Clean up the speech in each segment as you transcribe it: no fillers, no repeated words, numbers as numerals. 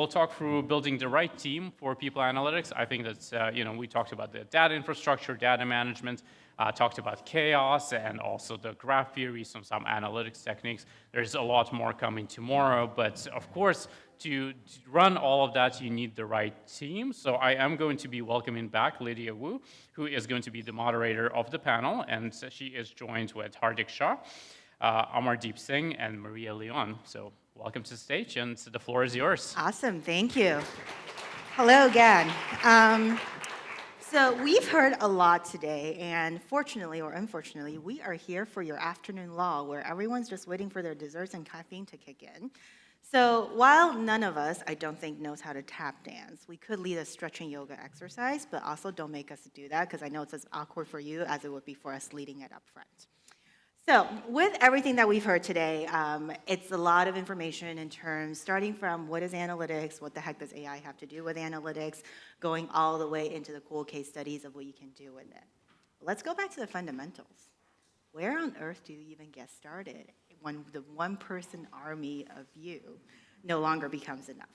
We'll talk through building the right team for people analytics. I think that's, we talked about the data infrastructure, data management, talked about chaos, and also the graph theory, some analytics techniques. There's a lot more coming tomorrow, but of course, to run all of that, you need the right team. So I am going to be welcoming back Lydia Wu, who is going to be the moderator of the panel, and she is joined with Hardik Shah, Amardeep Singh, and Maria Leon. So welcome to the stage, and the floor is yours. Awesome, thank you. Hello again. So we've heard a lot today, and fortunately or unfortunately, we are here for your afternoon lull, where everyone's just waiting for their desserts and caffeine to kick in. So while none of us, I don't think, knows how to tap dance, we could lead a stretching yoga exercise, but also don't make us do that, because I know it's as awkward for you as it would be for us leading it up front. So with everything that we've heard today, it's a lot of information in terms, starting from what is analytics, what the heck does AI have to do with analytics, going all the way into the cool case studies of what you can do with it. Let's go back to the fundamentals. Where on earth do you even get started when the one-person army of you no longer becomes enough?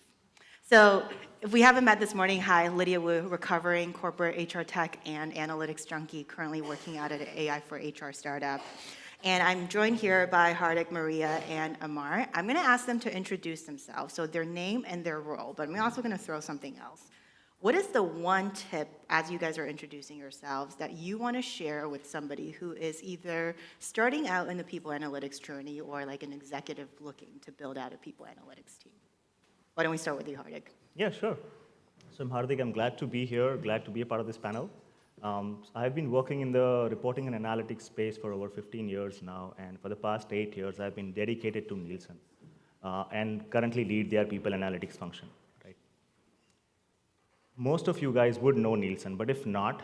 So if we haven't met this morning, hi, Lydia Wu, recovering corporate HR tech and analytics junkie, currently working out at an AI for HR startup. And I'm joined here by Hardik, Maria, and Amar. I'm going to ask them to introduce themselves, so their name and their role, but I'm also going to throw something else. What is the one tip, as you guys are introducing yourselves, that you want to share with somebody who is either starting out in the people analytics journey or like an executive looking to build out a people analytics team? Why don't we start with you, Hardik? Yeah, sure. So I'm Hardik. I'm glad to be here, glad to be a part of this panel. I've been working in the reporting and analytics space for over 15 years now, and for the past 8 years, I've been dedicated to Nielsen and currently lead their people analytics function. Right? Most of you guys would know Nielsen, but if not,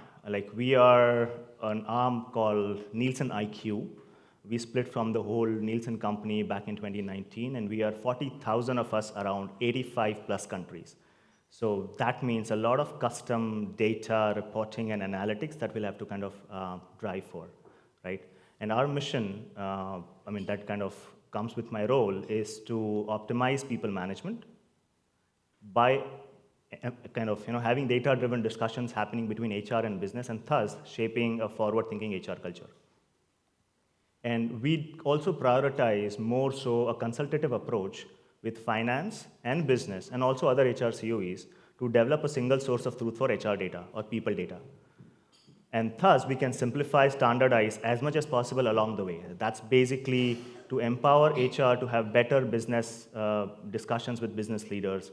we are an arm called Nielsen IQ. We split from the whole Nielsen company back in 2019, and we are 40,000 of us around 85 plus countries. So that means a lot of custom data reporting and analytics that we'll have to kind of drive for, right? And our mission, that kind of comes with my role, is to optimize people management by kind of having data-driven discussions happening between HR and business, and thus shaping a forward-thinking HR culture. And we also prioritize more so a consultative approach with finance and business, and also other HR COEs, to develop a single source of truth for HR data or people data. And thus, we can simplify, standardize as much as possible along the way. That's basically to empower HR to have better business discussions with business leaders.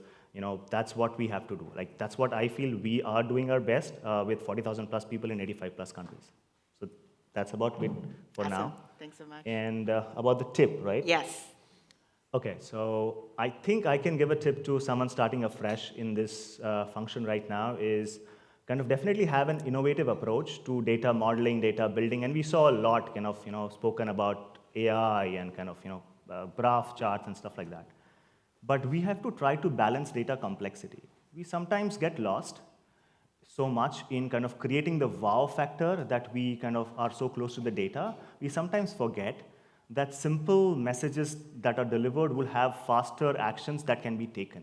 That's what we have to do. That's what I feel we are doing our best with 40,000 plus people in 85 plus countries. So that's about it for awesome. now. Thanks so much. And about the tip, right? Yes. Okay, so I think I can give a tip to someone starting afresh in this function right now is kind of definitely have an innovative approach to data modeling, data building, and we saw a lot kind of, spoken about AI and kind of, graph charts and stuff like that. But we have to try to balance data complexity. We sometimes get lost so much in kind of creating the wow factor that we kind of are so close to the data. We sometimes forget that simple messages that are delivered will have faster actions that can be taken.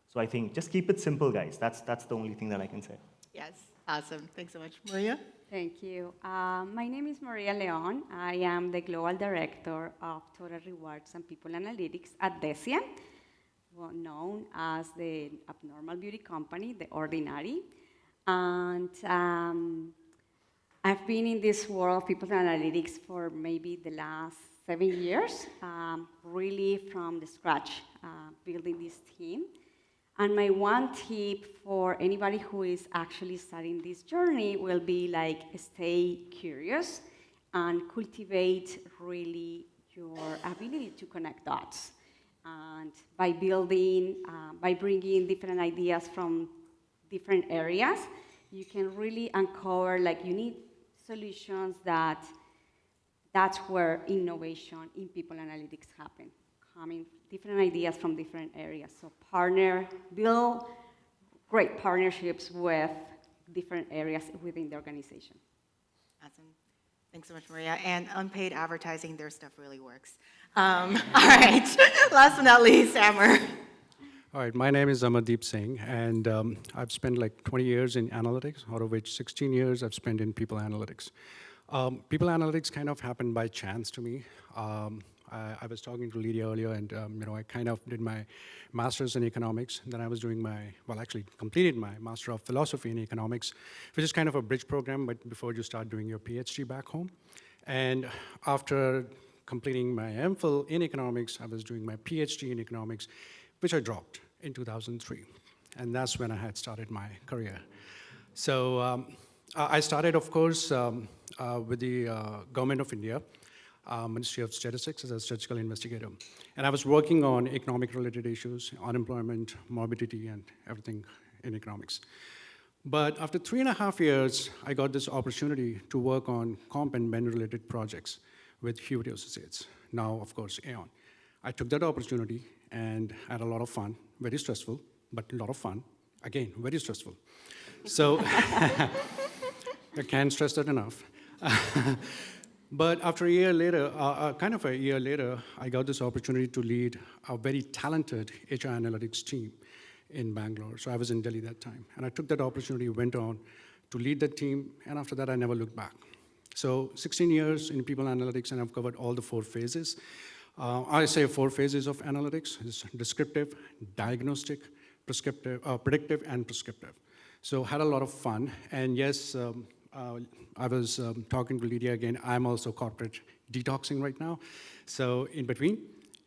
So I think just keep it simple, guys. That's the only thing that I can say. Yes, awesome. Thanks so much. Maria? Thank you. My name is Maria Leon. I am the Global Director of Total Rewards and People Analytics at Decia, well known as the Abnormal Beauty Company, The Ordinary. And I've been in this world of people analytics for maybe the last 7 years, really from the scratch, building this team. And my one tip for anybody who is actually starting this journey will be stay curious and cultivate really your ability to connect dots. And by bringing different ideas from different areas, you can really uncover unique solutions that's where innovation in people analytics happen, coming different ideas from different areas. So build great partnerships with different areas within the organization. Awesome. Thanks so much, Maria. And unpaid advertising, their stuff really works. All right, last but not least, Amar. All right, my name is Amardeep Singh, and I've spent like 20 years in analytics, out of which 16 years I've spent in people analytics. People analytics kind of happened by chance to me. I was talking to Lydia earlier, and I kind of did my master's in economics. Then I was doing actually completed my master of philosophy in economics, which is kind of a bridge program, but before you start doing your PhD back home. And after completing my MPhil in economics, I was doing my PhD in economics, which I dropped in 2003. And that's when I had started my career. So I started, of course, with the Government of India, Ministry of Statistics, as a statistical investigator. And I was working on economic-related issues, unemployment, morbidity, and everything in economics. But after 3.5 years, I got this opportunity to work on comp and ben-related projects with Hewlett Associates, now, of course, Aon. I took that opportunity and had a lot of fun, very stressful, but a lot of fun. Again, very stressful. So I can't stress that enough. But after a year later, I got this opportunity to lead a very talented HR analytics team in Bangalore. So I was in Delhi that time. And I took that opportunity, went on to lead that team, and after that, I never looked back. So 16 years in people analytics, and I've covered all the 4 phases. I say 4 phases of analytics: is descriptive, diagnostic, predictive, and prescriptive. So had a lot of fun. And yes, I was talking to Lydia again. I'm also corporate detoxing right now. So in between,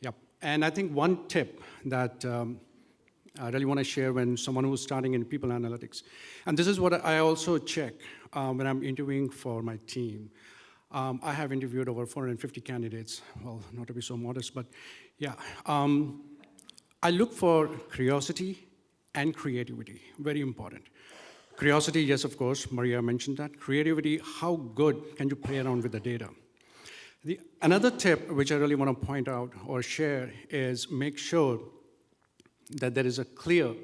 yep. And I think one tip that I really want to share when someone who's starting in people analytics, and this is what I also check when I'm interviewing for my team. I have interviewed over 450 candidates. Well, not to be so modest, but yeah. I look for curiosity and creativity, very important. Curiosity, yes, of course, Maria mentioned that. Creativity, how good can you play around with the data? Another tip which I really want to point out or share is make sure that there is a clear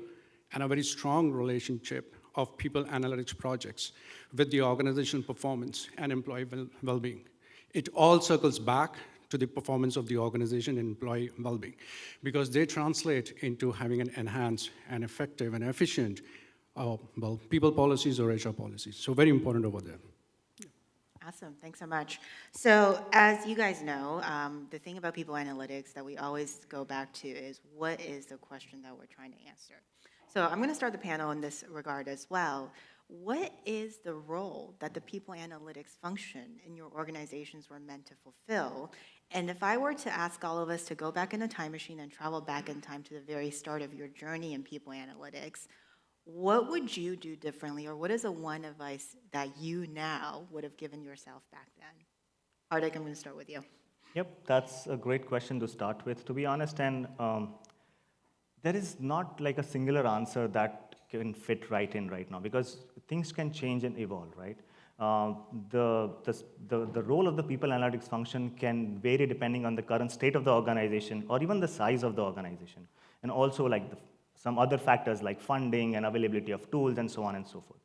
and a very strong relationship of people analytics projects with the organizational performance and employee well-being. It all circles back to the performance of the organization and employee well-being, because they translate into having an enhanced and effective and efficient people policies or HR policies. So very important over there. Awesome, thanks so much. So as you guys know, the thing about people analytics that we always go back to is, what is the question that we're trying to answer? So I'm going to start the panel in this regard as well. What is the role that the people analytics function in your organizations were meant to fulfill? And if I were to ask all of us to go back in a time machine and travel back in time to the very start of your journey in people analytics, what would you do differently, or what is the one advice that you now would have given yourself back then? Hardik, I'm going to start with you. Yep, that's a great question to start with, to be honest. And there is not like a singular answer that can fit right in right now, because things can change and evolve, right? The role of the people analytics function can vary depending on the current state of the organization or even the size of the organization, and also like some other factors like funding and availability of tools and so on and so forth.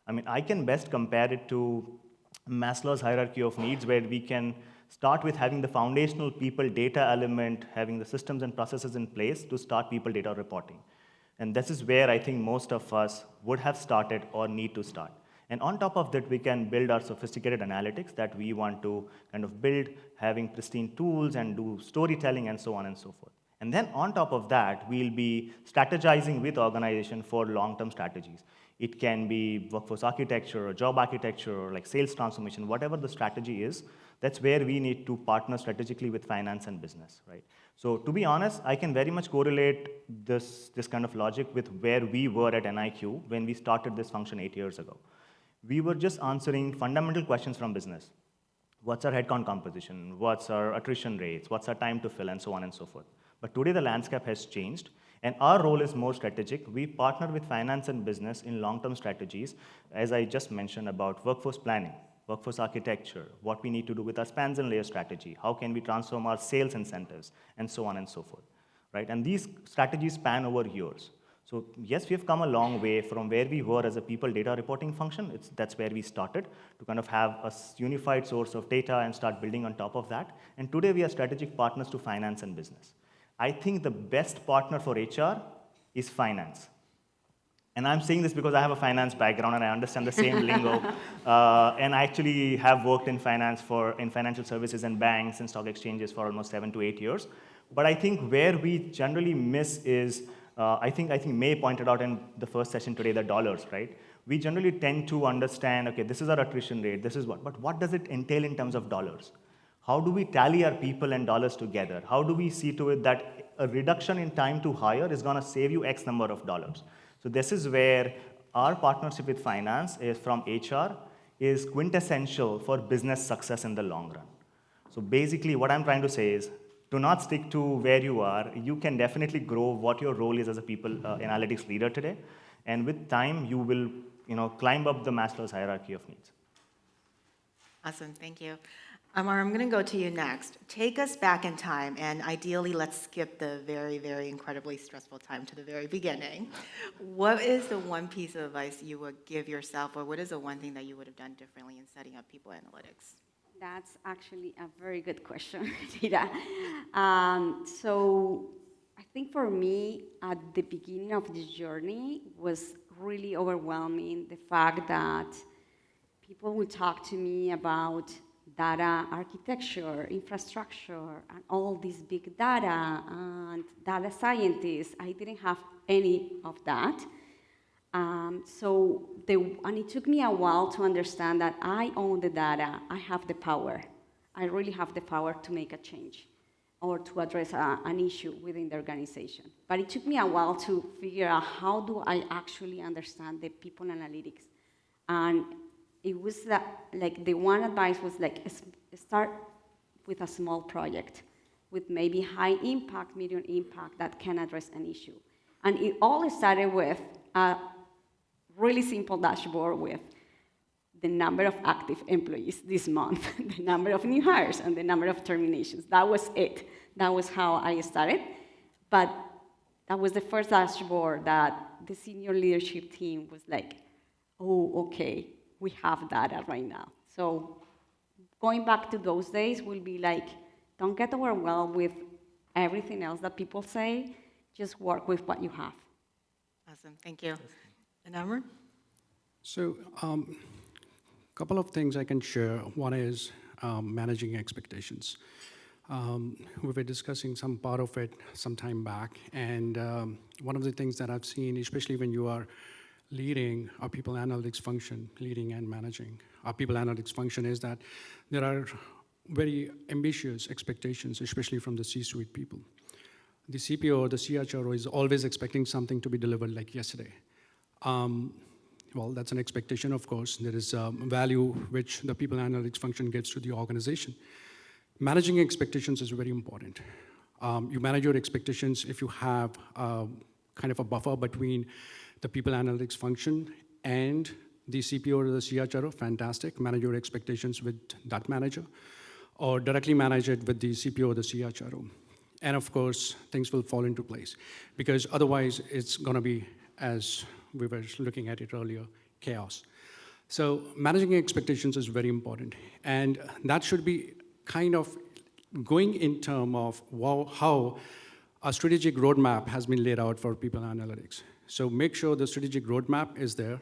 I mean, I can best compare it to Maslow's hierarchy of needs, where we can start with having the foundational people data element, having the systems and processes in place to start people data reporting. And this is where I think most of us would have started or need to start. And on top of that, we can build our sophisticated analytics that we want to kind of build, having pristine tools and do storytelling and so on and so forth. And then on top of that, we'll be strategizing with organization for long-term strategies. It can be workforce architecture or job architecture or like sales transformation, whatever the strategy is, that's where we need to partner strategically with finance and business, right? So to be honest, I can very much correlate this kind of logic with where we were at NIQ when we started this function 8 years ago. We were just answering fundamental questions from business. What's our headcount composition? What's our attrition rates? What's our time to fill? And so on and so forth. But today the landscape has changed, and our role is more strategic. We partner with finance and business in long-term strategies, as I just mentioned about workforce planning, workforce architecture, what we need to do with our spans and layers strategy, how can we transform our sales incentives, and so on and so forth, right? And these strategies span over years. So yes, we've come a long way from where we were as a people data reporting function. That's where we started, to kind of have a unified source of data and start building on top of that. And today we are strategic partners to finance and business. I think the best partner for HR is finance. And I'm saying this because I have a finance background and I understand the same lingo. And I actually have worked in finance in financial services and banks and stock exchanges for almost 7 to 8 years. But I think where we generally miss is, I think May pointed out in the first session today, the dollars, right? We generally tend to understand, okay, this is our attrition rate, this is what, but what does it entail in terms of dollars? How do we tally our people and dollars together? How do we see to it that a reduction in time to hire is gonna save you X number of dollars? So this is where our partnership with finance from HR is quintessential for business success in the long run. So basically what I'm trying to say is, do not stick to where you are. You can definitely grow what your role is as a people analytics leader today. And with time, you will climb up the Maslow's hierarchy of needs. Awesome, thank you. Amar, I'm going to go to you next. Take us back in time, and ideally, let's skip the very, very incredibly stressful time to the very beginning. What is the one piece of advice you would give yourself, or what is the one thing that you would have done differently in setting up people analytics? That's actually a very good question, Rita. So I think for me, at the beginning of this journey, was really overwhelming the fact that people would talk to me about data architecture, infrastructure, and all this big data, and data scientists. I didn't have any of that. And it took me a while to understand that I own the data, I have the power. I really have the power to make a change or to address an issue within the organization. But it took me a while to figure out how do I actually understand the people analytics. And it was the one advice was start with a small project with maybe high impact, medium impact that can address an issue. And it all started with a really simple dashboard with the number of active employees this month, the number of new hires, and the number of terminations. That was it. That was how I started. But that was the first dashboard that the senior leadership team was like, oh, okay, we have data right now. So going back to those days will be like, don't get overwhelmed with everything else that people say, just work with what you have. Awesome, thank you. And Amar? So a couple of things I can share. One is managing expectations. We were discussing some part of it some time back, and one of the things that I've seen, especially when you are leading our people analytics function, leading and managing our people analytics function, is that there are very ambitious expectations, especially from the C-suite people. The CPO or the CHRO is always expecting something to be delivered like yesterday. Well, that's an expectation, of course. There is value which the people analytics function gives to the organization. Managing expectations is very important. You manage your expectations if you have kind of a buffer between the people analytics function and the CPO or the CHRO, fantastic. Manage your expectations with that manager, or directly manage it with the CPO or the CHRO. And of course, things will fall into place, because otherwise it's gonna be, as we were looking at it earlier, chaos. So managing expectations is very important. And that should be kind of going in terms of how a strategic roadmap has been laid out for people analytics. So make sure the strategic roadmap is there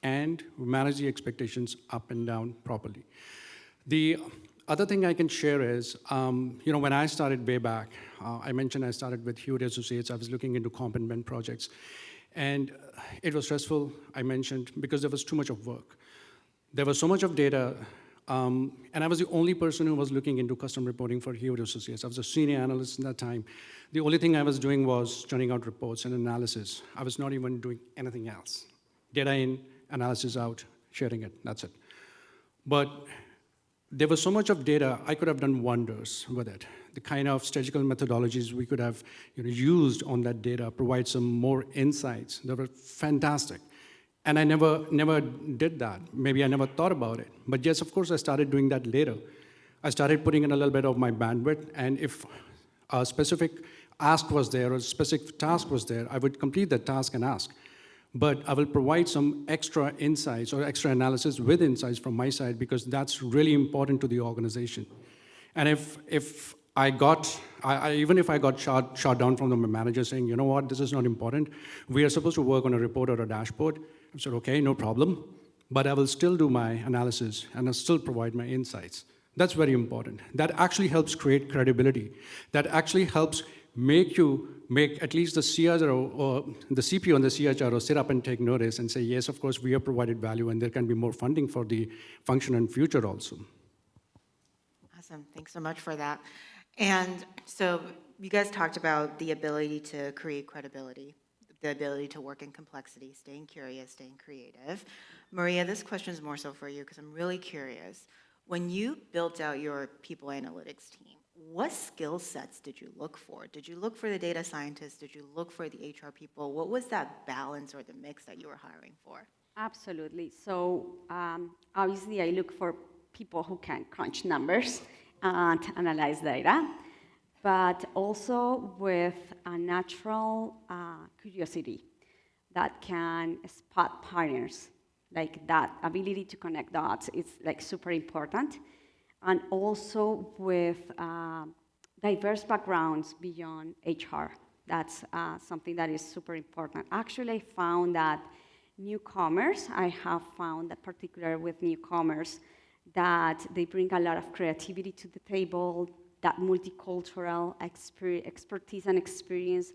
and manage the expectations up and down properly. The other thing I can share is, when I started way back, I mentioned I started with Hewitt Associates. I was looking into comp and ben projects. And it was stressful, I mentioned, because there was too much of work. There was so much of data, and I was the only person who was looking into custom reporting for Hewitt Associates. I was a senior analyst at that time. The only thing I was doing was churning out reports and analysis. I was not even doing anything else. Data in, analysis out, sharing it, that's it. But there was so much of data, I could have done wonders with it. The kind of statistical methodologies we could have used on that data, provide some more insights. They were fantastic. And I never did that. Maybe I never thought about it. But yes, of course, I started doing that later. I started putting in a little bit of my bandwidth, and if a specific ask was there or a specific task was there, I would complete that task and ask. But I will provide some extra insights or extra analysis with insights from my side, because that's really important to the organization. And if even if I got shot down from the manager saying, you know what, this is not important. We are supposed to work on a report or a dashboard. I said, okay, no problem. But I will still do my analysis and I'll still provide my insights. That's very important. That actually helps create credibility. That actually helps make at least the CRO or the CPO and the CHRO sit up and take notice and say, yes, of course, we have provided value and there can be more funding for the function in future also. Awesome. Thanks so much for that. And so you guys talked about the ability to create credibility, the ability to work in complexity, staying curious, staying creative. Maria, this question is more so for you because I'm really curious. When you built out your people analytics team, what skill sets did you look for? Did you look for the data scientists? Did you look for the HR people? What was that balance or the mix that you were hiring for? Absolutely. So obviously, I look for people who can crunch numbers and analyze data, but also with a natural curiosity that can spot patterns. Like that ability to connect dots is like super important. And also with diverse backgrounds beyond HR. That's something that is super important. Actually, I found that newcomers, I have found that particularly with newcomers, that they bring a lot of creativity to the table, that multicultural expertise and experience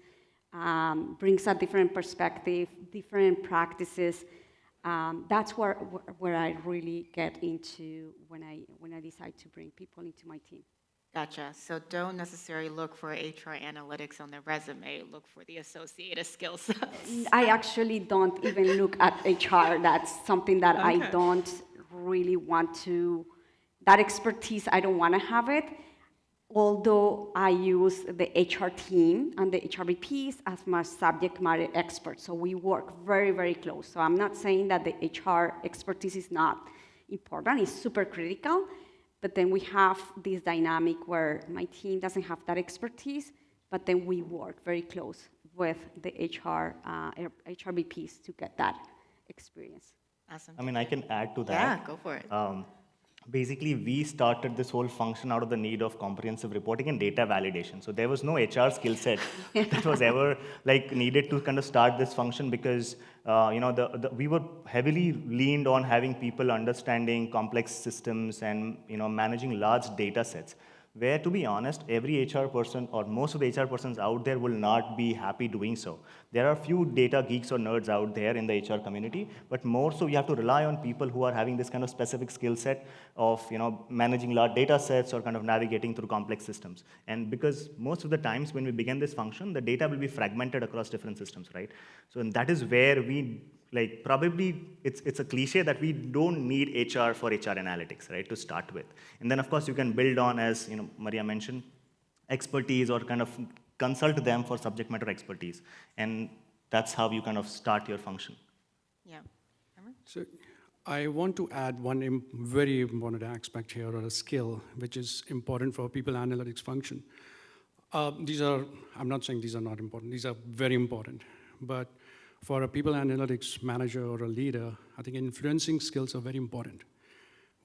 brings a different perspective, different practices. That's where I really get into when I decide to bring people into my team. Gotcha. So don't necessarily look for HR analytics on their resume. Look for the associated skill sets. I actually don't even look at HR. That's something that I don't really want to, that expertise, I don't want to have it. Although I use the HR team and the HRBPs as my subject matter experts. So we work very, very close. So I'm not saying that the HR expertise is not important, it's super critical, but then we have this dynamic where my team doesn't have that expertise, but then we work very close with the HRBPs to get that experience. Awesome. I mean, I can add to that. Yeah, go for it. Basically, we started this whole function out of the need of comprehensive reporting and data validation. So there was no HR skill set that was ever needed to kind of start this function because we were heavily leaned on having people understanding complex systems and managing large data sets. Where, to be honest, every HR person or most of the HR persons out there will not be happy doing so. There are a few data geeks or nerds out there in the HR community, but more so you have to rely on people who are having this kind of specific skill set of managing large data sets or kind of navigating through complex systems. And because most of the times when we begin this function, the data will be fragmented across different systems, right? So and that is where we probably it's a cliche that we don't need HR for HR analytics, right, to start with. And then, of course, you can build on, as Maria mentioned, expertise or kind of consult them for subject matter expertise. And that's how you kind of start your function. Yeah. So I want to add one very important aspect here, or a skill, which is important for people analytics function. I'm not saying these are not important. These are very important. But for a people analytics manager or a leader, I think influencing skills are very important.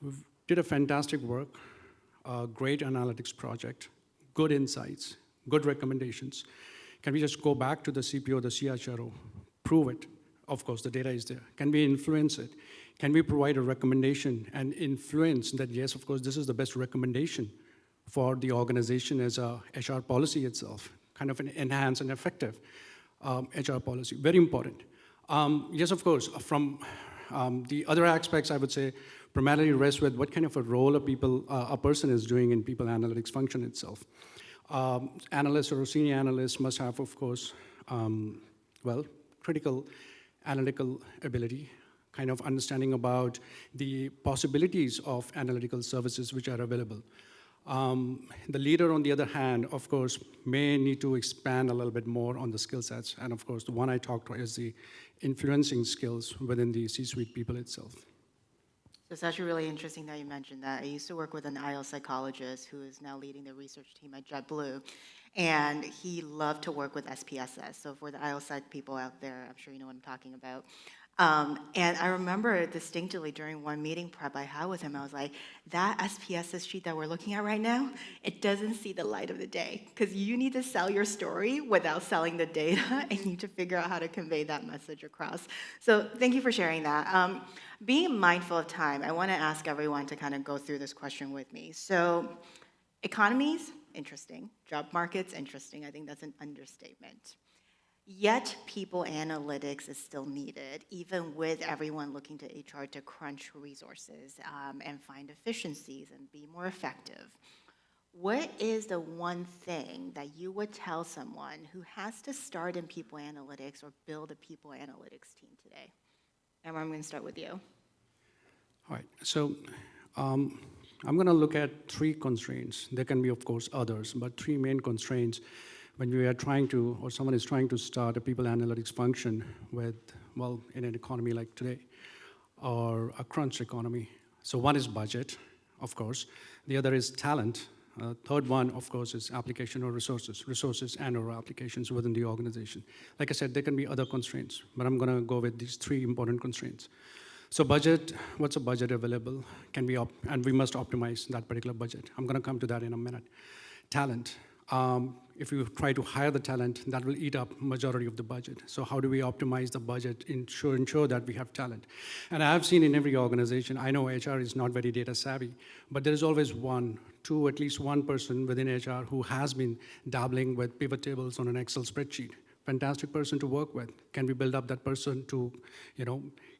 We did a fantastic work, a great analytics project, good insights, good recommendations. Can we just go back to the CPO, the CHRO, prove it? Of course, the data is there. Can we influence it? Can we provide a recommendation and influence that, yes, of course, this is the best recommendation for the organization as a HR policy itself, kind of an enhanced and effective HR policy, very important. Yes, of course, from the other aspects, I would say, primarily rest with what kind of a role a person is doing in people analytics function itself. Analysts or senior analysts must have, of course, critical analytical ability, kind of understanding about the possibilities of analytical services which are available. The leader, on the other hand, of course, may need to expand a little bit more on the skill sets. And of course, the one I talked about is the influencing skills within the C-suite people itself. So it's actually really interesting that you mentioned that. I used to work with an IELTS psychologist who is now leading the research team at JetBlue, and he loved to work with SPSS. So for the IELTS psych people out there, I'm sure you know what I'm talking about. And I remember distinctly during one meeting prep I had with him, I was like, that SPSS sheet that we're looking at right now, it doesn't see the light of the day, because you need to sell your story without selling the data, and you need to figure out how to convey that message across. So thank you for sharing that. Being mindful of time, I want to ask everyone to kind of go through this question with me. So economies, interesting. Job markets, interesting. I think that's an understatement. Yet, people analytics is still needed, even with everyone looking to HR to crunch resources and find efficiencies and be more effective. What is the one thing that you would tell someone who has to start in people analytics or build a people analytics team today? Emma, I'm going to start with you. All right, so I'm going to look at 3 constraints. There can be, of course, others, but 3 main constraints when we are trying to, or someone is trying to start a people analytics function with, well, in an economy like today, or a crunch economy. So one is budget, of course. The other is talent. Third one, of course, is application or resources and or applications within the organization. Like I said, there can be other constraints, but I'm going to go with these 3 important constraints. So budget, what's a budget available? Can be and we must optimize that particular budget. I'm going to come to that in a minute. Talent. If you try to hire the talent, that will eat up majority of the budget. So how do we optimize the budget, ensure that we have talent? And I've seen in every organization, I know HR is not very data savvy, but there is always at least one person within HR who has been dabbling with pivot tables on an Excel spreadsheet. Fantastic person to work with. Can we build up that person to,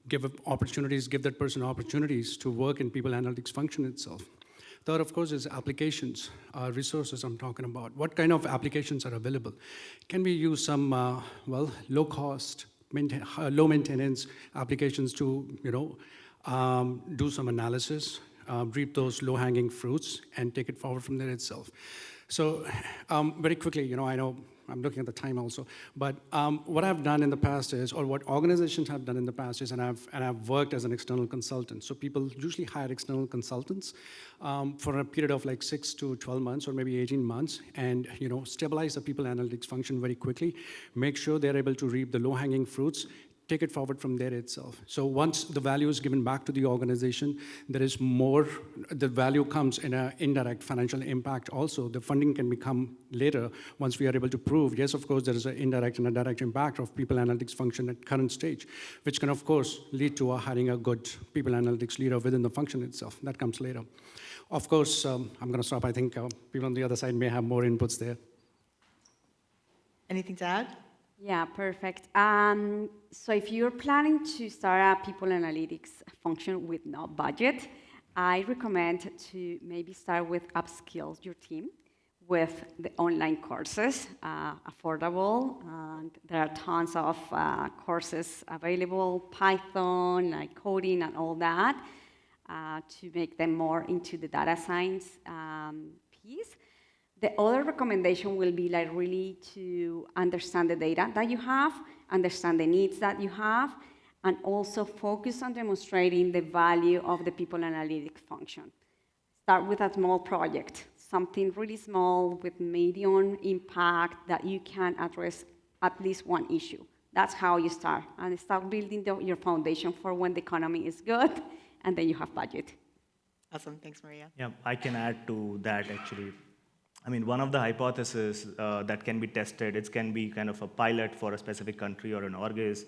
give that person opportunities to work in people analytics function itself? Third, of course, is applications, resources I'm talking about. What kind of applications are available? Can we use some, low cost, low maintenance applications to, do some analysis, reap those low hanging fruits, and take it forward from there itself? So very quickly, I know I'm looking at the time also, but what I've done in the past is, or what organizations have done in the past is, and I've worked as an external consultant. So people usually hire external consultants for a period of like 6 to 12 months or maybe 18 months, and stabilize the people analytics function very quickly, make sure they're able to reap the low-hanging fruits, take it forward from there itself. So once the value is given back to the organization, there is more, the value comes in an indirect financial impact also. The funding can become later once we are able to prove, yes, of course, there is an indirect and a direct impact of people analytics function at current stage, which can, of course, lead to hiring a good people analytics leader within the function itself. That comes later. Of course, I'm going to stop. I think people on the other side may have more inputs there. Anything to add? Yeah, perfect. So if you're planning to start a people analytics function with no budget, I recommend to maybe start with upskill your team with the online courses, affordable. And there are tons of courses available, Python, like coding and all that, to make them more into the data science piece. The other recommendation will be like really to understand the data that you have, understand the needs that you have, and also focus on demonstrating the value of the people analytics function. Start with a small project, something really small with medium impact that you can address at least one issue. That's how you start, and start building your foundation for when the economy is good, and then you have budget. Awesome, thanks, Maria. Yeah, I can add to that actually. I mean, one of the hypotheses that can be tested, it can be kind of a pilot for a specific country or an org is,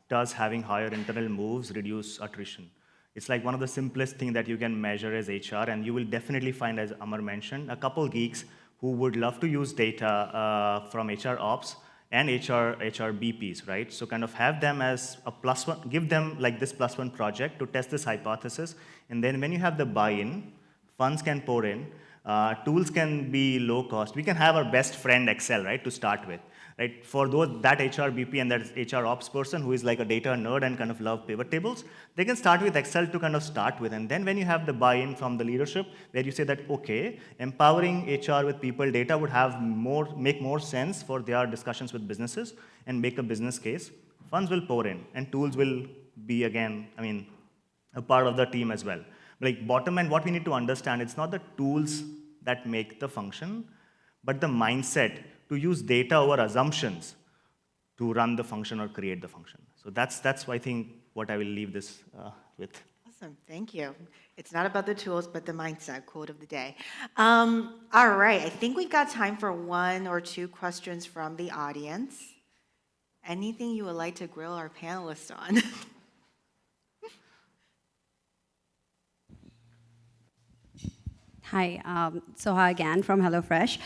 does having higher internal moves reduce attrition? It's like one of the simplest things that you can measure as HR, and you will definitely find, as Amar mentioned, a couple geeks who would love to use data from HR ops and HR BPs, right? So kind of have them as a +1, give them like this +1 project to test this hypothesis, and then when you have the buy-in, funds can pour in, tools can be low cost. We can have our best friend Excel, right, to start with, right? For that HR BP and that HR ops person who is like a data nerd and kind of love pivot tables, they can start with Excel to kind of start with. And then when you have the buy-in from the leadership, where you say that, okay, empowering HR with people data would make more sense for their discussions with businesses and make a business case, funds will pour in and tools will be, again, I mean, a part of the team as well. Like bottom end, what we need to understand, it's not the tools that make the function, but the mindset to use data over assumptions to run the function or create the function. So that's I think what I will leave this with. Awesome, thank you. It's not about the tools, but the mindset, quote of the day. All right, I think we've got time for one or two questions from the audience. Anything you would like to grill our panelists on? Hi, Soha again from HelloFresh.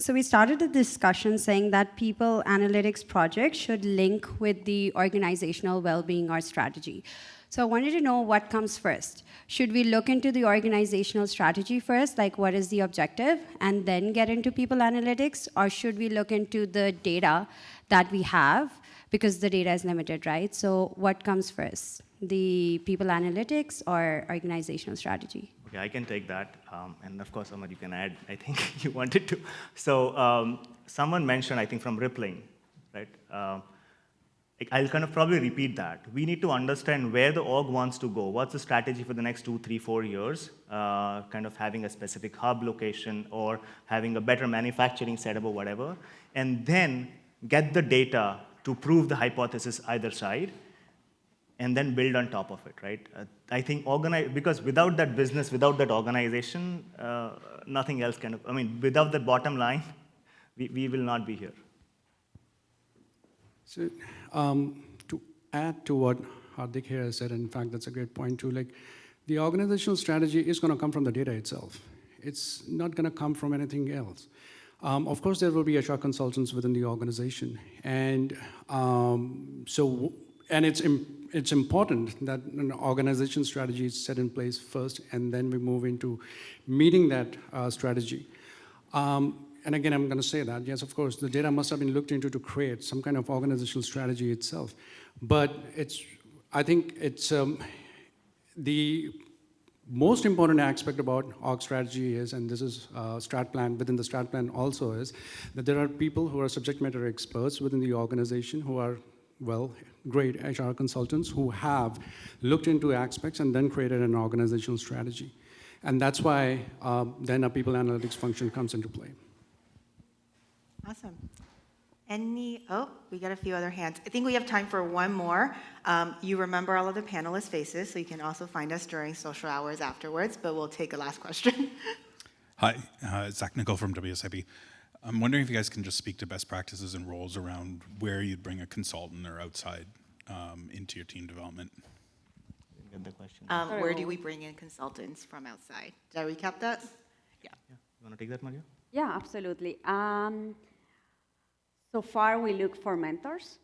So we started the discussion saying that people analytics projects should link with the organizational well-being or strategy. So I wanted to know what comes first. Should we look into the organizational strategy first, like what is the objective, and then get into people analytics? Or should we look into the data that we have, because the data is limited, right? So what comes first, the people analytics or organizational strategy? Okay, I can take that. And of course, Amar, you can add, I think you wanted to. So someone mentioned, I think, from rippling, right? I'll kind of probably repeat that. We need to understand where the org wants to go. What's the strategy for the next 2, 3, 4 years? Kind of having a specific hub location or having a better manufacturing setup or whatever. And then get the data to prove the hypothesis either side, and then build on top of it, right? I think because without that business, without that organization, nothing else can, without the bottom line, we will not be here. So to add to what Hardik here has said, in fact, that's a great point too, like the organizational strategy is going to come from the data itself. It's not going to come from anything else. Of course, there will be HR consultants within the organization. And it's important that an organization strategy is set in place first, and then we move into meeting that strategy. And again, I'm going to say that, yes, of course, the data must have been looked into to create some kind of organizational strategy itself. But I think it's the most important aspect about org strategy is, and this is strat plan, within the strat plan also is, that there are people who are subject matter experts within the organization who are, well, great HR consultants who have looked into aspects and then created an organizational strategy. And that's why then a people analytics function comes into play. Awesome. We got a few other hands. I think we have time for one more. You remember all of the panelists' faces, so you can also find us during social hours afterwards, but we'll take a last question. Hi, Zach Nickel from WSIB. I'm wondering if you guys can just speak to best practices and roles around where you'd bring a consultant or outside into your team development. Get the question. Where do we bring in consultants from outside? Did I recap that? Yeah. You want to take that, Maria? Yeah, absolutely. So far, we look for mentors.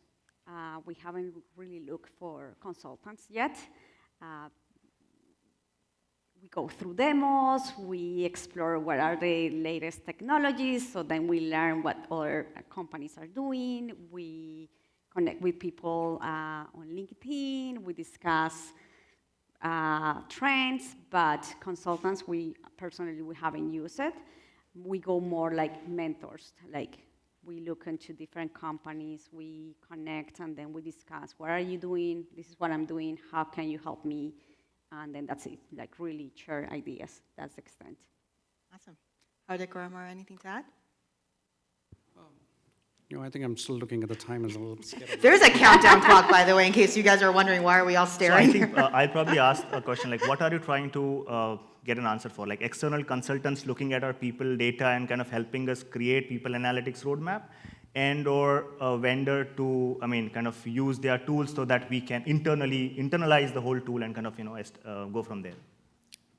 We haven't really looked for consultants yet. We go through demos, we explore what are the latest technologies, so then we learn what other companies are doing. We connect with people on LinkedIn, we discuss trends, but consultants, we haven't used it. We go more like mentors, like we look into different companies, we connect, and then we discuss, what are you doing? This is what I'm doing, how can you help me? And then that's it, like really share ideas, that's the extent. Awesome. Hardik or Amar, anything to add? I think I'm still looking at the time as a little scared. There's a countdown clock, by the way, in case you guys are wondering why are we all So staring. I think I'll probably ask a question like, what are you trying to get an answer for? Like external consultants looking at our people data and kind of helping us create people analytics roadmap, and or a vendor to, kind of use their tools so that we can internalize the whole tool and kind of, go from there.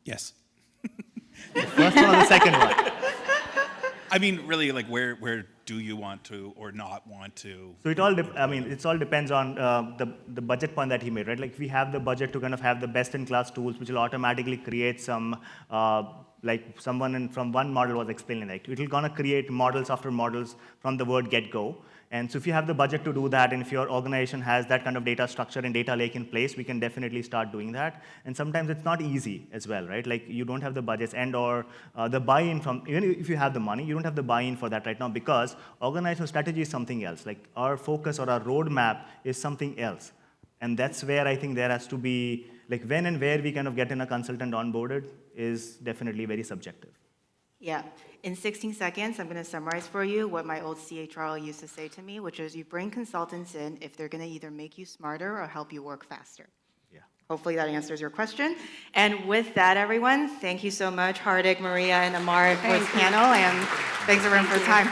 Yes. The first one or the second one? I mean, really, like where do you want to or not want to? So it all depends on the budget point that he made, right? Like we have the budget to kind of have the best-in-class tools, which will automatically create some, like someone from one model was explaining, like it will gonna create models after models from the word get-go. And so if you have the budget to do that, and if your organization has that kind of data structure and data lake in place, we can definitely start doing that. And sometimes it's not easy as well, right? Like you don't have the budgets and or the buy-in from, even if you have the money, you don't have the buy-in for that right now because organizational strategy is something else. Like our focus or our roadmap is something else. And that's where I think there has to be, like when and where we kind of get in a consultant onboarded is definitely very subjective. Yeah. In 16 seconds, I'm going to summarize for you what my old CHRO used to say to me, which is you bring consultants in if they're going to either make you smarter or help you work faster. Yeah. Hopefully that answers your question. And with that, everyone, thank you so much, Hardik, Maria, and Amar for this panel, and thanks everyone for the time.